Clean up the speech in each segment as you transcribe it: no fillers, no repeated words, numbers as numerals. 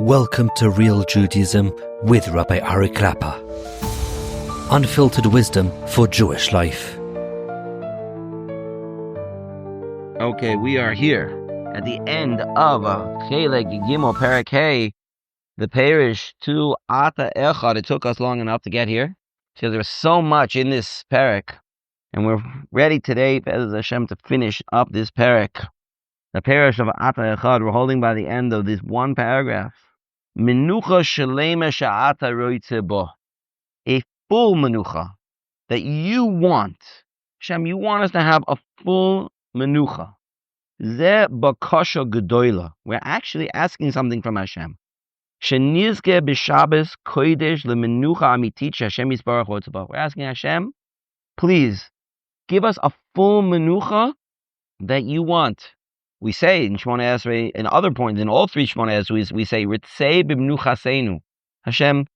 Welcome to Real Judaism with Rabbi Klapper. Unfiltered wisdom for Jewish life. Okay, we are here at the end of Chelek Gimel Perek Hey, the parish to Ata Echad. It took us long enough to get here because there's so much in this Perek, and we're ready today, Be'ez Hashem, to finish up this Perek. The parish of Ata Echad, we're holding by the end of this one paragraph. Menucha Sheleima Sha'ata Roitze Bo. A full Menucha that you want. Hashem, you want us to have a full Menucha. Ze bakasha gedola. We're actually asking something from Hashem. Shenizge b'Shabbos kodesh lemenucha amitit Hashem yisbarach otzabah. We're asking Hashem, please give us a full Menucha that you want. We say in Shemona Esrei, in other points, in all three Shemona Esreis, we say, Ritzei b'Menuchaseinu. Hashem,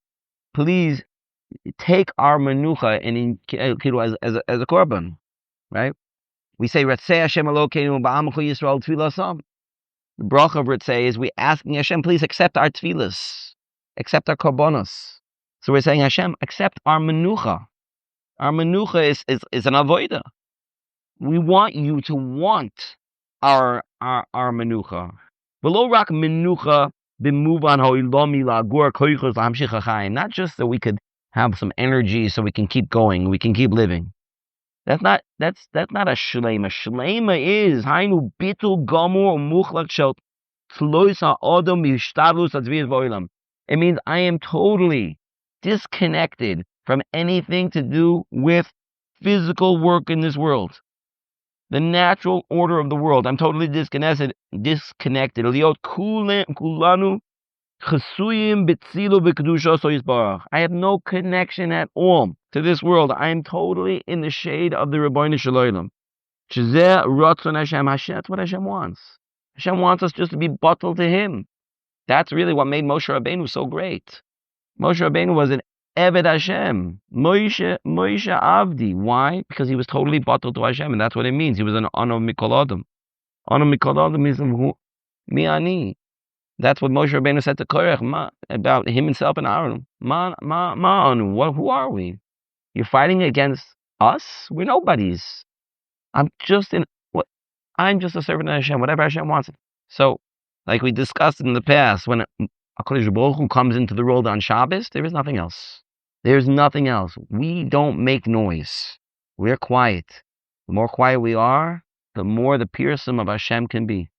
please take our Menucha and as a korban, right? We say, Ritzei Hashem Elokeinu ba'amechu Yisrael tfilasam. The bracha of Ritzei is we asking Hashem, please accept our tfilas, accept our korbanos. So we're saying, Hashem, accept our Menucha. Our Menucha is an avodah. We want you to want our Menucha. Below rak Menucha b'muvan ha'ilami la'agur koichos l'hamshich ha'chaim. Not just that we could have some energy so we can keep going, we can keep living. That's not a shleima. Shleima is hainu bitul gamur muchlak shel tlois ha'odom b'hishtadlus hatzviyas v'olam. It means I am totally disconnected from anything to do with physical work in this world. The natural order of the world. I'm totally disconnected. Liot kulanu chesuyim b'tzilu b'kedusha so yisbarach. I have no connection at all to this world. I am totally in the shade of the Ribbono Shel Olam. Shezeh ratzon Hashem. That's what Hashem wants. Hashem wants us just to be bottled to Him. That's really what made Moshe Rabbeinu so great. Moshe Rabbeinu was an Eved Hashem. Moshe Avdi. Why? Because he was totally bottled to Hashem, and that's what it means. He was an Ono Mikol Adam. Ono Mikol Adam means Mi Ani. That's what Moshe Rabbeinu said to Korach about himself and Aaron. Ma Anu. Who are we? You're fighting against us? We're nobodies. I'm just a servant of Hashem. Whatever Hashem wants. So, like we discussed in the past, when HaKadosh Baruch Hu comes into the world on Shabbos, there is nothing else. There's nothing else. We don't make noise. We're quiet. The more quiet we are, the more the piercing of Hashem can be.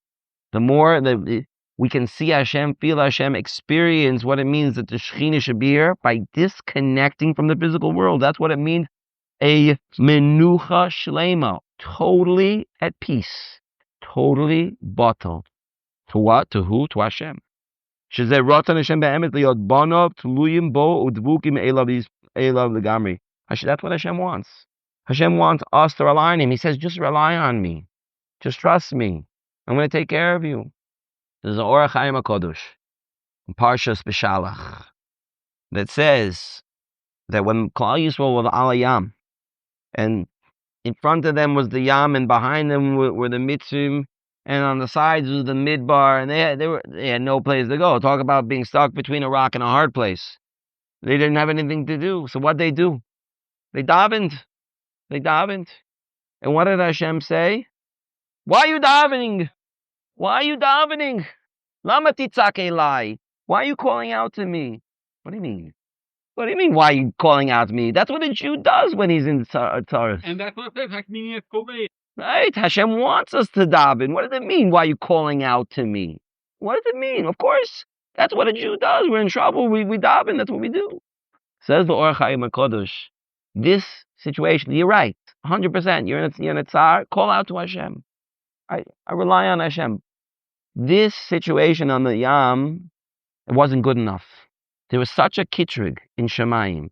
The more that we can see Hashem, feel Hashem, experience what it means that the Shekhinah should be here by disconnecting from the physical world. That's what it means. A Menucha Sheleima. Totally at peace. Totally bottled. To what? To who? To Hashem. That's what Hashem wants. Hashem wants us to rely on Him. He says, just rely on me. Just trust me. I'm going to take care of you. There's an Orach Chaim HaKadosh in Parshas B'Shalach that says that when Klal Yisrael were Al Yam, and in front of them was the Yam, and behind them were the Mitzrim, and on the sides was the Midbar, and they had no place to go. Talk about being stuck between a rock and a hard place. They didn't have anything to do. So what they do? They davened. And what did Hashem say? Why are you davening? Lama titzak elai. Why are you calling out to me? What do you mean? What do you mean, why are you calling out to me? That's what a Jew does when he's in Taurus. And that's what it meaning is Kobe. Right? Hashem wants us to daven. What does it mean? Why are you calling out to me? What does it mean? Of course, that's what a Jew does. We're in trouble. We daven. That's what we do. Says the Orach Chaim HaKadosh. This situation, you're right. 100%. You're in a tzar. Call out to Hashem. I rely on Hashem. This situation on the Yam, it wasn't good enough. There was such a kitrig in Shemayim.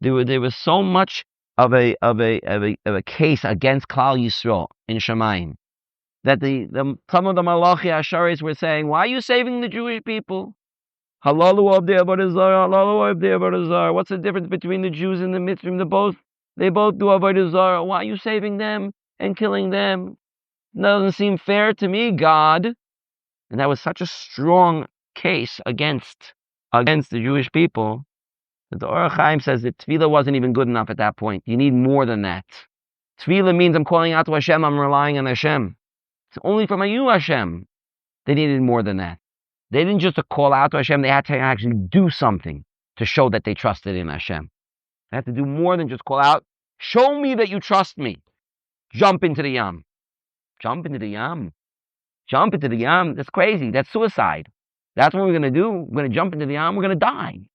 There was so much of a case against Klal Yisrael in Shemayim that some of the Malachi Asharis were saying, why are you saving the Jewish people? Halalu of the Avodah Zarah, halalu of the Avodah Zarah. What's the difference between the Jews and the Mitzrim? They both do Avodah Zarah. Why are you saving them and killing them? That doesn't seem fair to me, God. And that was such a strong case against the Jewish people, the Orach Chaim says that tefillah wasn't even good enough at that point. You need more than that. Tefillah means I'm calling out to Hashem, I'm relying on Hashem. It's only from you, Hashem. They needed more than that. They didn't just call out to Hashem, they had to actually do something to show that they trusted in Hashem. They had to do more than just call out, show me that you trust me. Jump into the Yam. Jump into the Yam. Jump into the Yam. That's crazy. That's suicide. That's what we're going to do. We're going to jump into the Yam. We're going to die.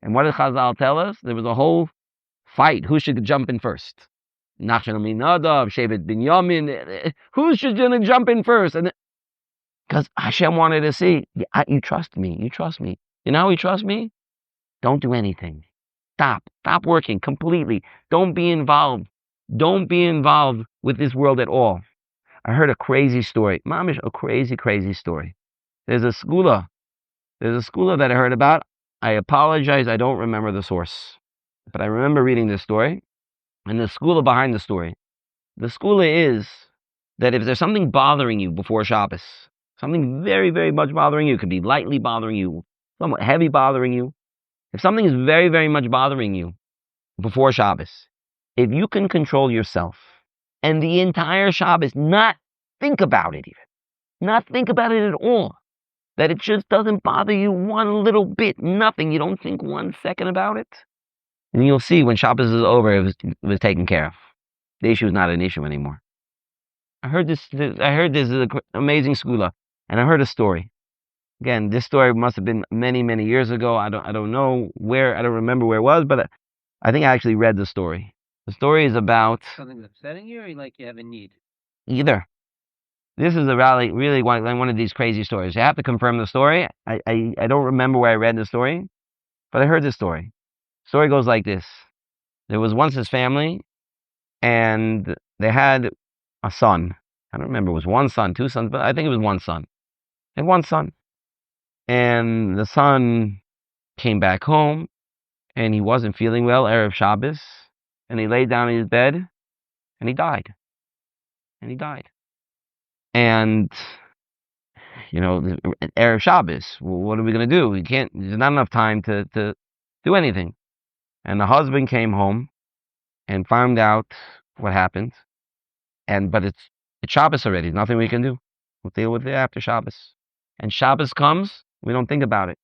And what did Chazal tell us? There was a whole fight. Who should jump in first? Nachshon Aminadav, Shevet Binyamin. Who should jump in first? And because Hashem wanted to see, you trust me. You trust me. You know how you trust me? Don't do anything. Stop working completely. Don't be involved. Don't be involved with this world at all. I heard a crazy story. Mamish, a crazy story. There's a skula that I heard about. I apologize, I don't remember the source. But I remember reading this story. And the skula behind the story. The skula is that if there's something bothering you before Shabbos, something very, very much bothering you, it could be lightly bothering you, somewhat heavy bothering you. If something is very, very much bothering you before Shabbos, if you can control yourself and the entire Shabbos not think about it even, not think about it at all, that it just doesn't bother you one little bit, nothing, you don't think 1 second about it, and you'll see when Shabbos is over, it was taken care of. The issue is not an issue anymore. I heard this is an amazing skula, and I heard a story. Again, this story must have been many, many years ago. I don't know where, I don't remember where it was, but I think I actually read the story. The story is about something that's upsetting you, or you have a need? Either. This is really one of these crazy stories. You have to confirm the story. I don't remember where I read the story, but I heard this story. The story goes like this. There was once this family, and they had a son. I don't remember, it was one son, 2 sons, but I think it was one son. They had one son. And the son came back home, and he wasn't feeling well, Erev Shabbos, and he laid down in his bed, and he died. And, Erev Shabbos, what are we going to do? There's not enough time to do anything. And the husband came home and found out what happened. But it's Shabbos already. There's nothing we can do. We'll deal with it after Shabbos. And Shabbos comes, we don't think about it.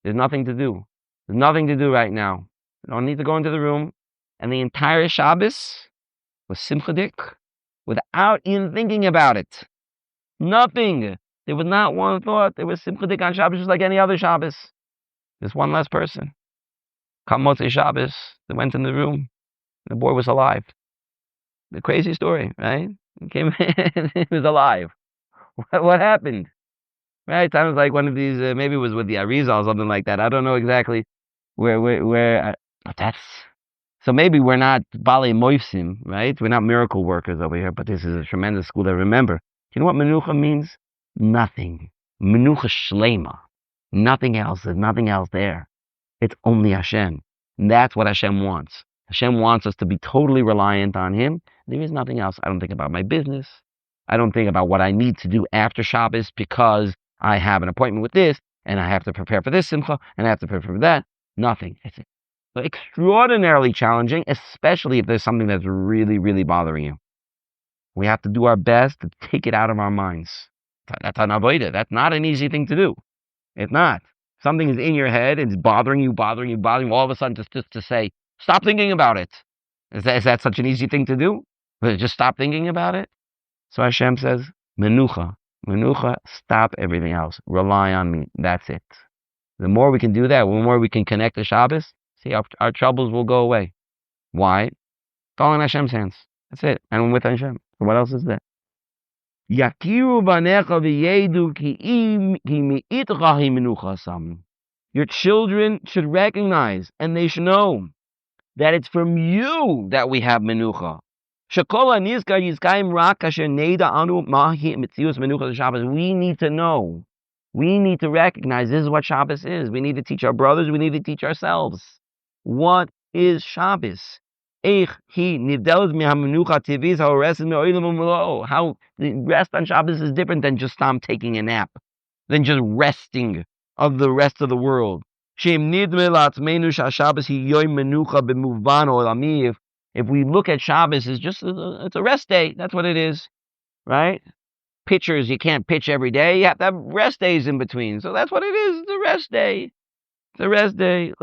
There's nothing to do. There's nothing to do right now. We don't need to go into the room. And the entire Shabbos was simchadik without even thinking about it. Nothing. There was not one thought. There was simchadik on Shabbos just like any other Shabbos. There's one less person. Come Motzei Shabbos, they went in the room. The boy was alive. The crazy story, right? He was alive. What happened? Right? Sounds like one of these, maybe it was with the Arizal or something like that. I don't know exactly where but that's, so maybe we're not Balei Moifsim, right? We're not miracle workers over here, but this is a tremendous school to remember. You know what Menucha means? Nothing. Menucha Sheleima. Nothing else. There's nothing else there. It's only Hashem. And that's what Hashem wants. Hashem wants us to be totally reliant on Him. There is nothing else. I don't think about my business. I don't think about what I need to do after Shabbos because I have an appointment with this, and I have to prepare for this simcha, and I have to prepare for that. Nothing. It's extraordinarily challenging, especially if there's something that's really, really bothering you. We have to do our best to take it out of our minds. That's an avodah. That's not an easy thing to do. It's not. Something is in your head, it's bothering you, all of a sudden just to say, stop thinking about it. Is that such an easy thing to do? Just stop thinking about it? So Hashem says, Menucha, stop everything else. Rely on me. That's it. The more we can do that, the more we can connect to Shabbos, see, our troubles will go away. Why? It's all in Hashem's hands. That's it. And with Hashem. So what else is there? Yakiru banecha v'yedu ki mi'itchahi menucha sam. Your children should recognize and they should know that it's from you that we have menucha. Shekola nizkar yizkayim rak asher neida anu mahi mitzius menucha Shabbos. We need to know. We need to recognize this is what Shabbos is. We need to teach our brothers. We need to teach ourselves. What is Shabbos? How the rest on Shabbos is different than just taking a nap. than just resting of the rest of the world. If we look at Shabbos as just it's a rest day, that's what it is, right? Pitchers, you can't pitch every day. You have to have rest days in between. So that's what it is. It's a rest day. It's a rest day.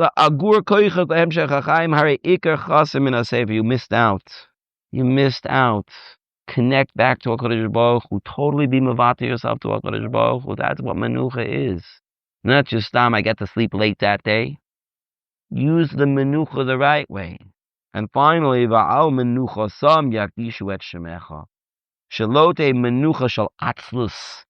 You missed out. You missed out. Connect back to HaKadosh Baruch Hu. Totally be mavata yourself to HaKadosh Baruch Hu. That's what Menucha is. Not just I get to sleep late that day. Use the Menucha the right way. And finally, Va'al Menucha Sam Yakdishu Et Shemecha. Shalote Menucha Shal Atzlus.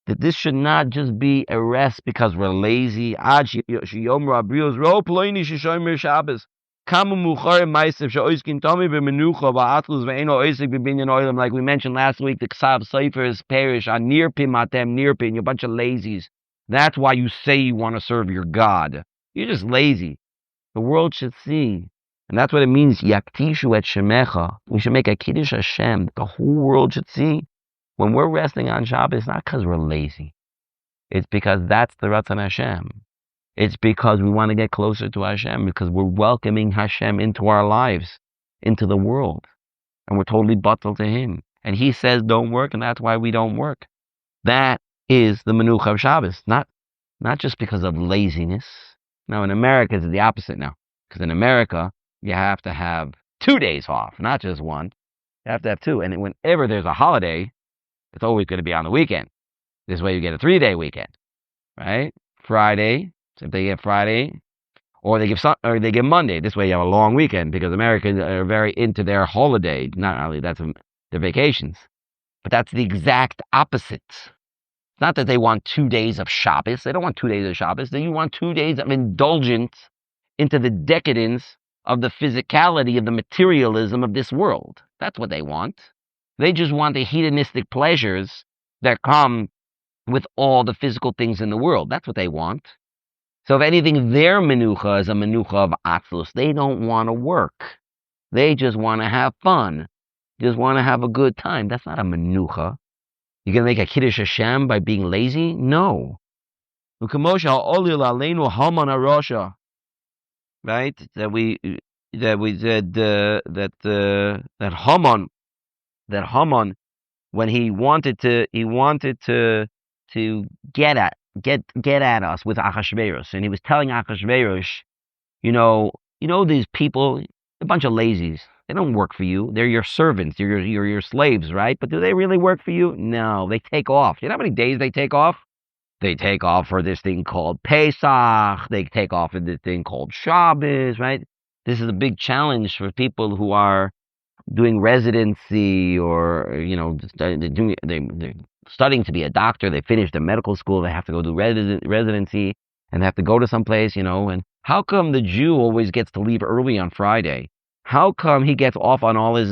That this should not just be a rest because we're lazy. Ad Shiyom Rabrios Ro Ploini Shishomer Shabbos. Kamu Muchar Meisev Shoiskin Tomi Bemenucha Va'atzlus Ve'eno Oisik Bebinyan Oilam. Like we mentioned last week, the Ksav Seifers parish on Nirpin Matem Nirpin. You're a bunch of lazies. That's why you say you want to serve your God. You're just lazy. The world should see. And that's what it means, Yaktishu et Shemecha. We should make a Kiddush Hashem. The whole world should see. When we're resting on Shabbos, it's not because we're lazy. It's because that's the Ratzon Hashem. It's because we want to get closer to Hashem, because we're welcoming Hashem into our lives, into the world. And we're totally bottled to Him. And He says don't work, and that's why we don't work. That is the Menucha of Shabbos. Not just because of laziness. Now, in America, it's the opposite now. Because in America, you have to have 2 days off, not just one. You have to have two. And whenever there's a holiday, it's always going to be on the weekend. This way you get a 3-day weekend, right? Friday, so if they get Friday, or they give Monday. This way you have a long weekend, because Americans are very into their holiday. Not only that's their vacations, but that's the exact opposite. It's not that they want 2 days of Shabbos. They don't want 2 days of Shabbos. They want 2 days of indulgence into the decadence of the physicality, of the materialism of this world. That's what they want. They just want the hedonistic pleasures that come with all the physical things in the world. That's what they want. So if anything, their menucha is a menucha of atzlus. They don't want to work. They just want to have fun. Just want to have a good time. That's not a menucha. You're going to make a Kiddush Hashem by being lazy? No. Right? That we said that Haman, when he wanted to get at us with Achashverosh, and he was telling Achashverosh, you know these people, a bunch of lazies. They don't work for you. They're your servants. You're your slaves, right? But do they really work for you? No, they take off. You know how many days they take off? They take off for this thing called Pesach. They take off for this thing called Shabbos, right? This is a big challenge for people who are doing residency, or they're studying to be a doctor. They finished their medical school. They have to go do residency, and they have to go to some place, And how come the Jew always gets to leave early on Friday? How come he gets off on all of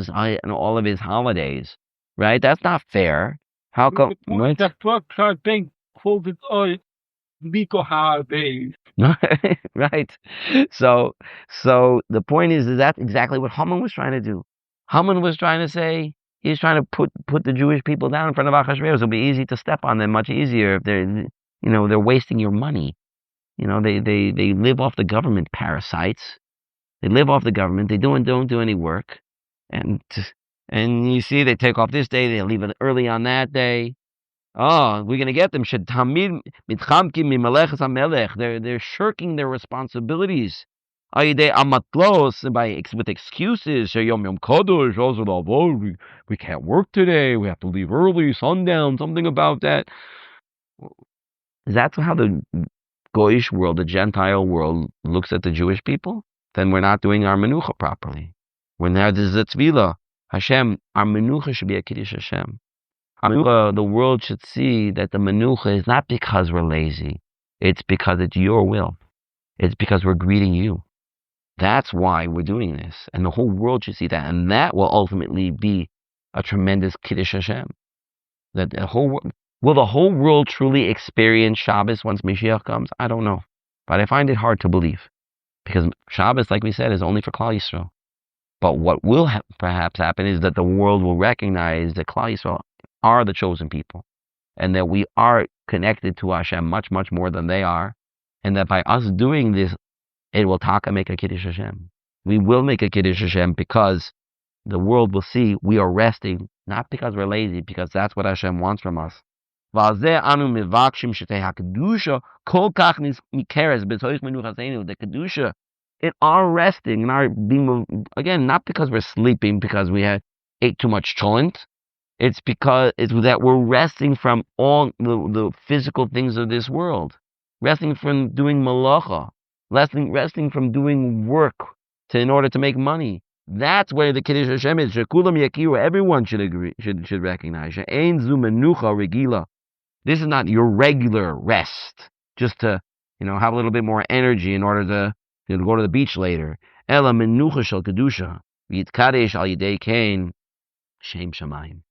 his holidays? Right? That's not fair. How come? Right? Right. So the point is that's exactly what Haman was trying to do. Haman was trying to say, he's trying to put the Jewish people down in front of Achashverosh. It'll be easy to step on them, much easier if they're wasting your money. They live off the government, parasites. They live off the government. They don't do any work, and you see they take off this day. They leave it early on that day. Oh, we're gonna get them. They're shirking their responsibilities. With excuses. We can't work today. We have to leave early, sundown. Something about that. That's how the Goyish world, the Gentile world, looks at the Jewish people. Then we're not doing our menucha properly. When there's a tzvila, Hashem, our menucha should be a Kiddush Hashem. Our menucha, the world should see that the menucha is not because we're lazy. It's because it's your will. It's because we're greeting you. That's why we're doing this. And the whole world should see that. And that will ultimately be a tremendous Kiddush Hashem. That will the whole world truly experience Shabbos once Mashiach comes? I don't know. But I find it hard to believe. Because Shabbos, like we said, is only for Klal Yisrael. But what will perhaps happen is that the world will recognize that Klal Yisrael are the chosen people. And that we are connected to Hashem much, much more than they are, and that by us doing this, it will make a Kiddush Hashem. We will make a Kiddush Hashem because the world will see we are resting, not because we're lazy, because that's what Hashem wants from us. The Kedusha, in our resting, in our being, again, not because we're sleeping, because we ate too much cholent. It's because it's that we're resting from all the physical things of this world, resting from doing malacha, resting from doing work in order to make money. That's where the Kiddush Hashem is. Shekulam yakiru, everyone should agree, should recognize. She'ein zu menucha regila. This is not your regular rest, just to have a little bit more energy in order to go to the beach later. Ela menucha shel kedusha v'yitkadesh al yidei kain shem shamayim.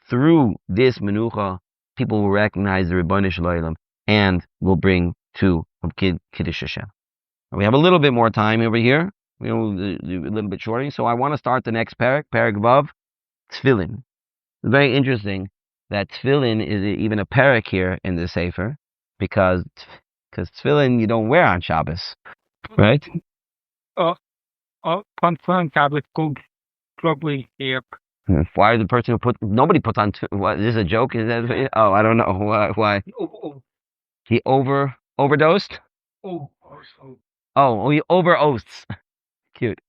Through this menucha, people will recognize the Ribono Shel Olam and will bring to Kiddush Hashem. We have a little bit more time over here. A little bit shorter. So I want to start the next parak Vav, Tefillin. It's very interesting that Tefillin is even a parak here in the Sefer, because Tefillin you don't wear on Shabbos, right? Confirm tablet code probably here. Why the person who nobody puts on what is this a joke? Is that I don't know why. He overdosed? He over-oaths. Cute.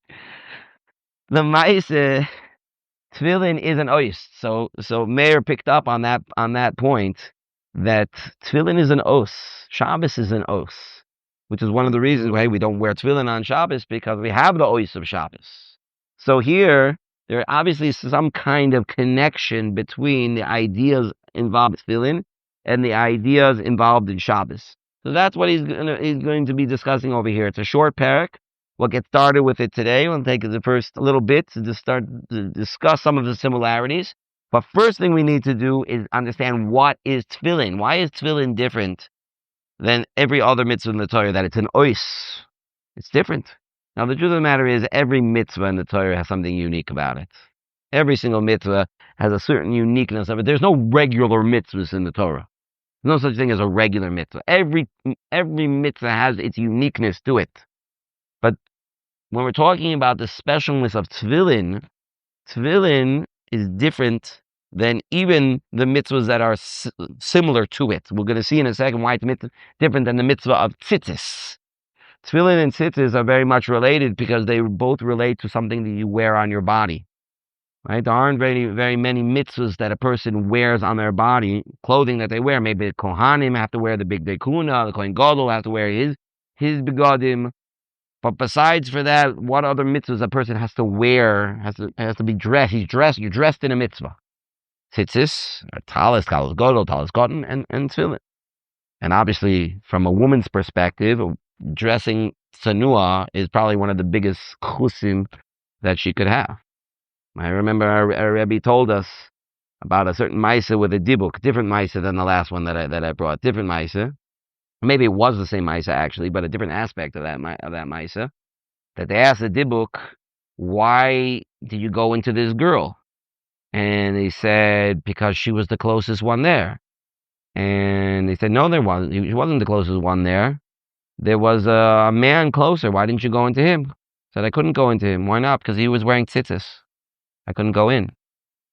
The mice, Tefillin is an oath. So Meir picked up on that point that Tefillin is an oath. Shabbos is an oath, which is one of the reasons why we don't wear Tefillin on Shabbos, because we have the oath of Shabbos. So here, there obviously is some kind of connection between the ideas involved in Tefillin and the ideas involved in Shabbos. So that's what he's going to be discussing over here. It's a short parak. We'll get started with it today. We'll take the first little bit to start to discuss some of the similarities. But first thing we need to do is understand what is Tefillin. Why is Tefillin different than every other mitzvah in the Torah? That it's an ois. It's different. Now the truth of the matter is every mitzvah in the Torah has something unique about it. Every single mitzvah has a certain uniqueness of it. There's no regular mitzvahs in the Torah. There's no such thing as a regular mitzvah. Every mitzvah has its uniqueness to it. But when we're talking about the specialness of Tefillin, Tefillin is different than even the mitzvahs that are similar to it. We're going to see in a second why it's different than the mitzvah of tzitzis. Tefillin and tzitzis are very much related because they both relate to something that you wear on your body. Right? There aren't very, very many mitzvahs that a person wears on their body, clothing that they wear. Maybe the Kohanim have to wear the big dekuna, the Kohen Gadol have to wear his begadim. But besides for that, what other mitzvahs a person has to wear, has to be dressed? You're dressed in a mitzvah. Tzitzis, talis gadol, talis cotton, and tefillin. And obviously, from a woman's perspective, dressing tsanua is probably one of the biggest chusim that she could have. I remember our Rebbe told us about a certain maisa with a dibuk, different maisa than the last one that I brought, different maisa. Maybe it was the same maisa actually, but a different aspect of that maisa. That they asked the dibuk, why did you go into this girl? And he said, because she was the closest one there. And they said, no, there wasn't. She wasn't the closest one there. There was a man closer. Why didn't you go into him? Said, I couldn't go into him. Why not? Because he was wearing tzitzis. I couldn't go in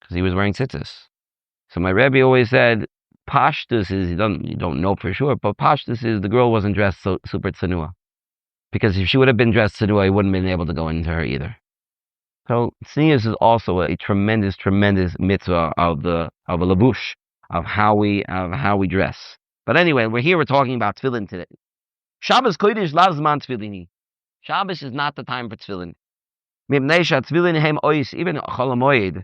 because he was wearing tzitzis. So my Rebbe always said, pashtus is, you don't know for sure, but pashtus is the girl wasn't dressed so super tsanua. Because if she would have been dressed tsanua, he wouldn't have been able to go into her either. So tznius is also a tremendous, tremendous mitzvah of a labush, of how we dress. But anyway, we're talking about tefillin today. Shabbos kodesh lavzman tefillini. Shabbos is not the time for tefillin. Even Chol HaMoed,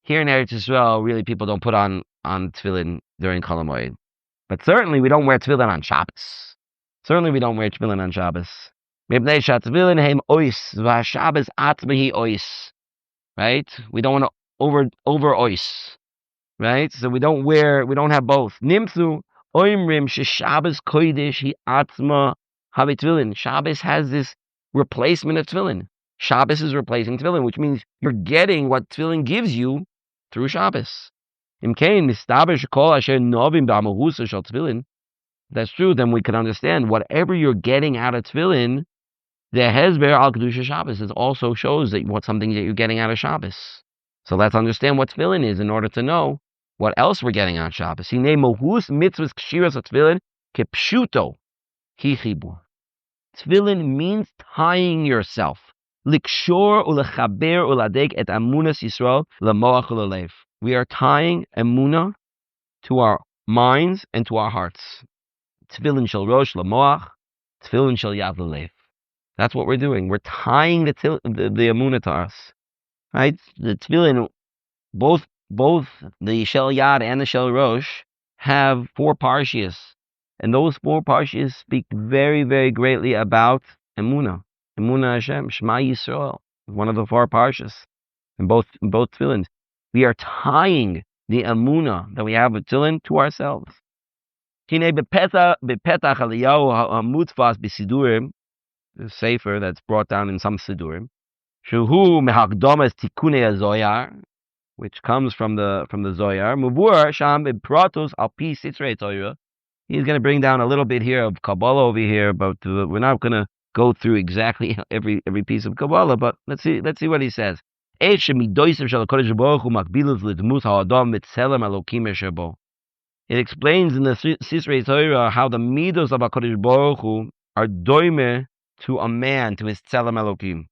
here in Eretz Yisrael, really people don't put on tefillin during Chol HaMoed. But certainly we don't wear tefillin on Shabbos. Certainly we don't wear tefillin on Shabbos. Right? We don't want to over ois. Right? So we don't have both. Nimthu oimrim she Shabbos kodesh hi atzma havi tefillin. Shabbos has this replacement of tefillin. Shabbos is replacing tefillin, which means you're getting what tefillin gives you through Shabbos. That's true, then we can understand whatever you're getting out of tefillin, the hezber al kedusha Shabbos also shows that what something that you're getting out of Shabbos. So let's understand what tefillin is in order to know what else we're getting out of Shabbos. Hine mohus mitzvahs kshiras tefillin kepshuto hi chibur. Tefillin means tying yourself. Likshor ulechaber uladek et amunas Yisrael lemoach ulelev. We are tying emunah to our minds and to our hearts. Tefillin shel rosh lemoach, tefillin shel yad lelev. That's what we're doing. We're tying the emunah to us, right? The tefillin, both the shel yad and the shel rosh have 4 parshias, and those 4 parshias speak very, very greatly about emunah. Emunah Hashem, Shema Yisrael, one of the 4 parshas in both tefillin. We are tying the emunah that we have with tefillin to ourselves. Kine bepetach aliyahu ha'mutzvas b'sidurim, the sefer that's brought down in some sidurim, shehu mehakdomas tikunei hazoyar, which comes from the Zoyar. Muvur sham b'pratos al pi sitrei Torah. He's going to bring down a little bit here of Kabbalah over here, but we're not going to go through exactly every piece of Kabbalah. But let's see what he says. It explains in the Sisrei Torah how the midos of HaKadosh Baruch Hu are doime to a man, to his tzelem Elokim.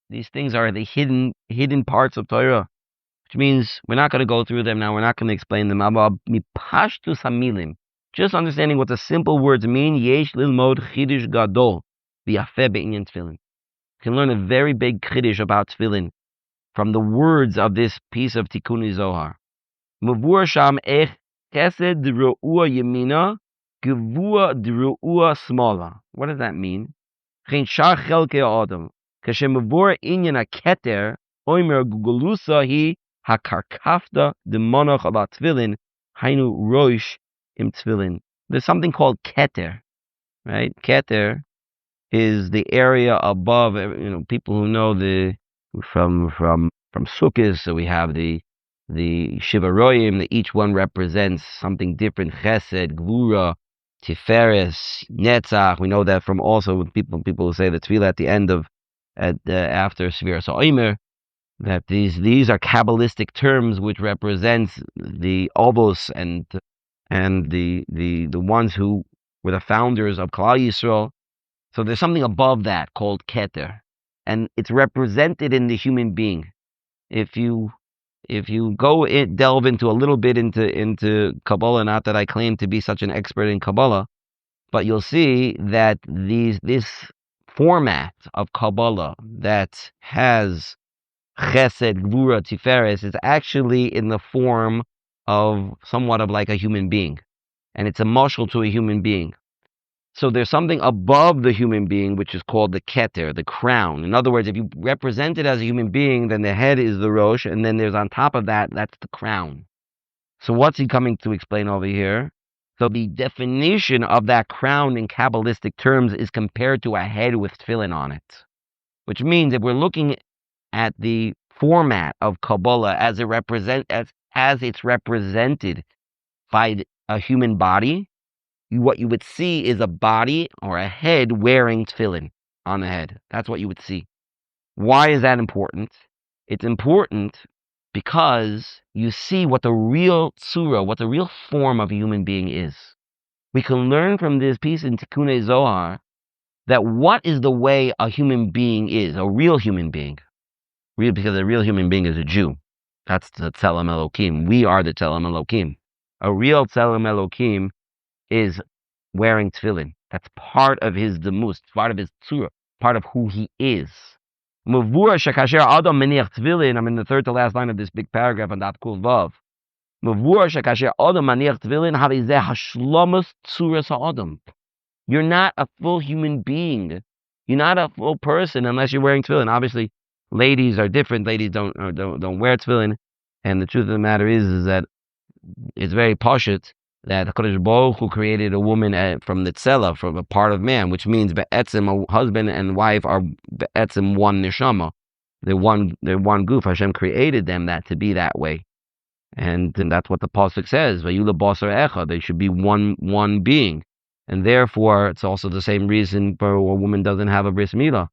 These things are the hidden parts of Torah, which means we're not going to go through them now. We're not going to explain them. Just understanding what the simple words mean. Yesh lilmod chidush gadol v'yafeh be'inyan tefillin. You can learn a very big chiddush about tefillin from the words of this piece of Tikkun Zohar. Mavur sham ech chesed d'ru'ua yemina, gevua d'ru'ua smala. What does that mean? Chen shar chelkei adam. Kashem mavur inyan haketer, oimer gugulusa hi hakarkafta d'monach about tefillin, hainu roish im tefillin. There's something called keter, right? Keter is the area above. People who know from Sukkot, so we have the Shiva Royim, that each one represents something different. Chesed, Gvura, Tiferes, Netzach. We know that from also people who say the Tefillah at the end of after Sefiras HaOmer, that these are Kabbalistic terms which represents the Obos and the ones who were the founders of Klal Yisrael. So there's something above that called Keter, and it's represented in the human being. If you delve into a little bit into Kabbalah, not that I claim to be such an expert in Kabbalah, but you'll see that this format of Kabbalah that has Chesed, Gvura, Tiferes is actually in the form of somewhat of like a human being, and it's a mashal to a human being. So there's something above the human being which is called the keter, the crown. In other words, if you represent it as a human being, then the head is the rosh, and then there's on top of that, that's the crown. So what's he coming to explain over here? So the definition of that crown in Kabbalistic terms is compared to a head with tefillin on it, which means if we're looking at the format of Kabbalah as it's represented by a human body, what you would see is a body or a head wearing tefillin on the head. That's what you would see. Why is that important? It's important because you see what the real tzura, what the real form of a human being is. We can learn from this piece in Tikkun Zohar that what is the way a human being is, a real human being. Real, because a real human being is a Jew. That's the Tzelem Elokim. We are the Tzelem Elokim. A real Tzelem Elokim is wearing tefillin. That's part of his demus, part of his tzura, part of who he is. Mavur shekasher adam meniach tefillin. I'm in the third to last line of this big paragraph on that kul vav. Mavur shekasher adam meniach tefillin havizeh hashlomus tzuras ha'adam. You're not a full human being. You're not a full person unless you're wearing tefillin. Obviously, ladies are different. Ladies don't wear tefillin. And the truth of the matter is that it's very pashut that HaKadosh Baruch Hu created a woman from the tzela, from a part of man, which means be'etzim, a husband and wife are be'etzim one neshama. They're one goof. Hashem created them to be that way. And that's what the pasuk says. Vayula basar echad. They should be one being, and therefore it's also the same reason for a woman doesn't have a bris milah,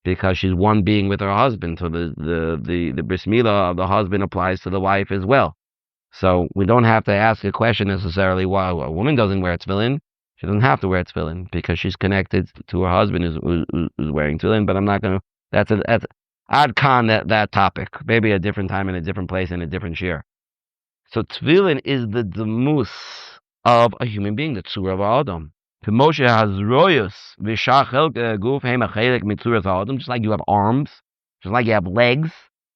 because she's one being with her husband. So the bris milah of the husband applies to the wife as well. So we don't have to ask a question necessarily why a woman doesn't wear tefillin. She doesn't have to wear tefillin because she's connected to her husband who's wearing tefillin. But I'm not going to. That's I'd con that topic. Maybe a different time in a different place in a different year. So tefillin is the demus of a human being, the tzura of Adam. Moshe has royus v'shachel guf heimachelek mitzuras Adam. Just like you have arms, just like you have legs,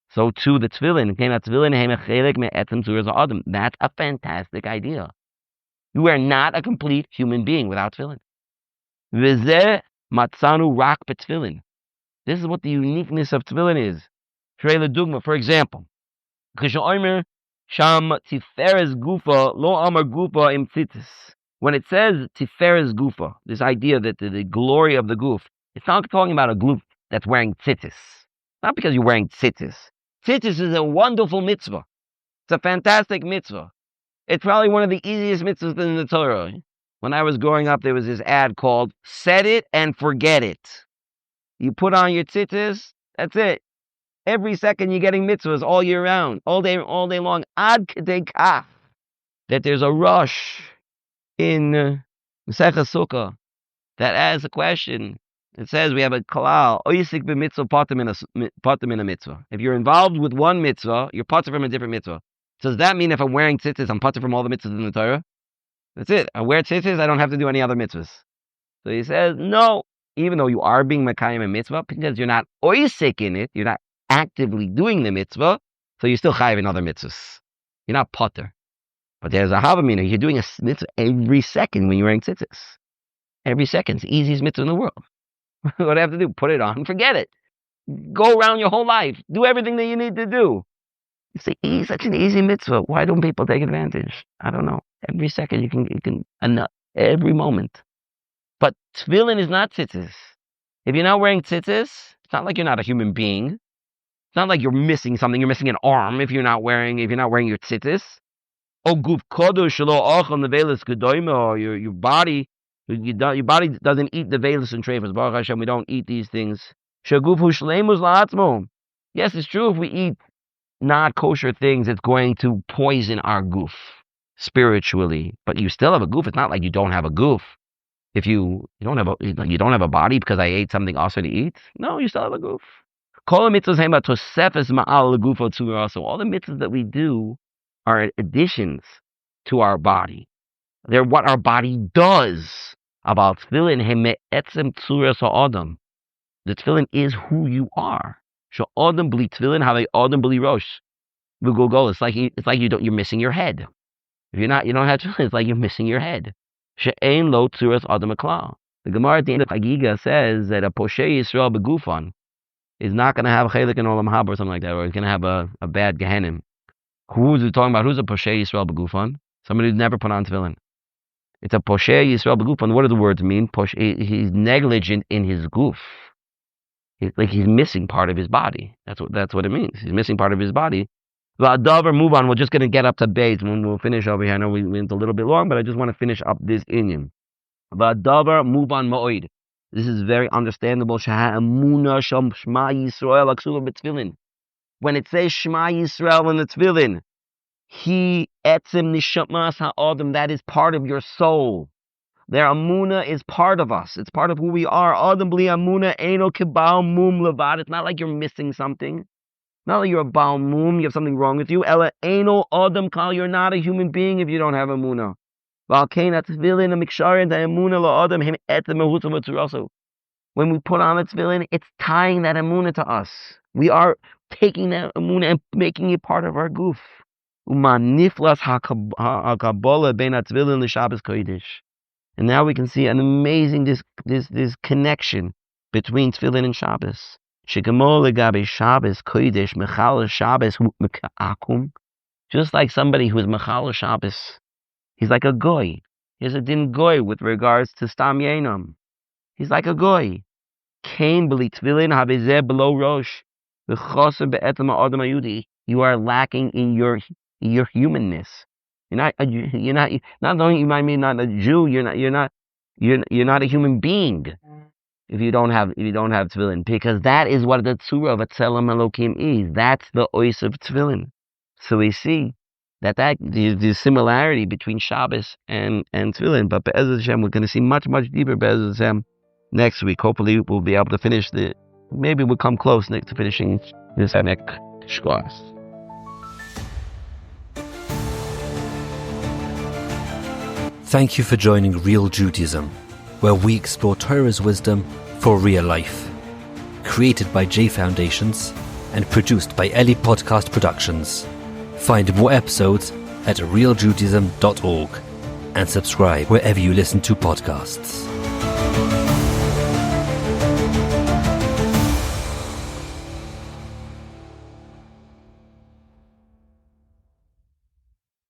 so too the tefillin. Tefillin heimachelek me'etzem tzuras Adam. That's a fantastic idea. You are not a complete human being without tefillin. V'zeh matzanu rak b'tefillin. This is what the uniqueness of tefillin is. For example, Sham tiferes gufa lo amar gufa im tzitzis. When it says tiferes gufa, this idea that the glory of the goof, it's not talking about a goof that's wearing tzitzis. Not because you're wearing tzitzis. Tzitzis is a wonderful mitzvah. It's a fantastic mitzvah. It's probably one of the easiest mitzvahs in the Torah. When I was growing up, there was this ad called "Set It and Forget It." You put on your tzitzis, that's it. Every second you're getting mitzvahs all year round, all day long. Ad kedei kach, that there's a rush in Masechah Sukkah that asks a question. It says we have a kalal oisik b'mitzvah patim in a mitzvah. If you're involved with one mitzvah, you're patim from a different mitzvah. So does that mean if I'm wearing tzitzis, I'm patim from all the mitzvahs in the Torah? That's it. I wear tzitzis, I don't have to do any other mitzvahs. So he says no. Even though you are being makayim a mitzvah, because you're not oisik in it, you're not actively doing the mitzvah, so you're still chayiv in other mitzvahs. You're not potter. But there's a havamina. You're doing a mitzvah every second when you're wearing tzitzis. Every second. It's the easiest mitzvah in the world. What do I have to do? Put it on. Forget it. Go around your whole life. Do everything that you need to do. It's such an easy mitzvah. Why don't people take advantage? I don't know. Every second you can every moment. But tefillin is not tzitzis. If you're not wearing tzitzis, it's not like you're not a human being. It's not like you're missing something. You're missing an arm if you're not wearing your tzitzis. Oh, guf kodesh shelo ochel nevelis gedoyma, or your body doesn't eat the velis and treifas. Baruch Hashem, we don't eat these things. Shaguf hu shleimus la'atzmo. Yes, it's true. If we eat not kosher things, it's going to poison our goof spiritually. But you still have a goof. It's not like you don't have a goof. If you don't have a body because I ate something also to eat. No, you still have a goof. All the mitzvahs that we do are additions to our body. They're what our body does. About tefillin, the tefillin is who you are. It's like you're missing your head. If you don't have tefillin, it's like you're missing your head. She'ein lo tzuras adam aklal. The Gemara at the end of Chagiga says that a poshei Yisrael begufan is not going to have a chelik in olam haba or something like that, or he's going to have a bad gehenim. Who's it talking about? Who's a poshei Yisrael begufan? Somebody who's never put on tefillin. It's a poshei Yisrael begufan. What do the words mean? He's negligent in his goof. He's missing part of his body. That's what it means. He's missing part of his body. V'adavar, move on. We're just going to get up to base when we'll finish over here. I know we went a little bit long, but I just want to finish up this inyan. V'adavar, move on ma'oid. This is very understandable. Shema Yisrael aksuva b'tefillin. When it says Shema Yisrael in the tefillin, he etzem nishamas ha'adam, that is part of your soul. Their amuna is part of us. It's part of who we are. Adam bli amuna eino kibal mum levad. It's not like you're missing something. Not like you're a baal mum, you have something wrong with you. Ela eino adam kal, you're not a human being if you don't have amuna. When we put on a tefillin, it's tying that amuna to us. We are taking that amuna and making it part of our goof. And now we can see an amazing this connection between tefillin and Shabbos. Just like somebody who is mechal Shabbos, he's like a goy. He's a din goy with regards to stam yenam. He's like a goy. Kain b'li tefillin habezeh below rosh. You are lacking in your humanness. Not only you might be not a Jew, you're not a human being if you don't have tefillin, because that is what the tzura of a tzelem Elokim is. That's the ois of tefillin. So we see that the similarity between Shabbos and tefillin. But Be'ezras Hashem, we're going to see much deeper Be'ezras Hashem next week. Hopefully, we'll be able to finish maybe we'll come close next to finishing this next shkos. Thank you for joining Real Judaism, where we explore Torah's wisdom for real life. Created by J Foundations and produced by Eli Podcast Productions. Find more episodes at realjudaism.org and subscribe wherever you listen to podcasts.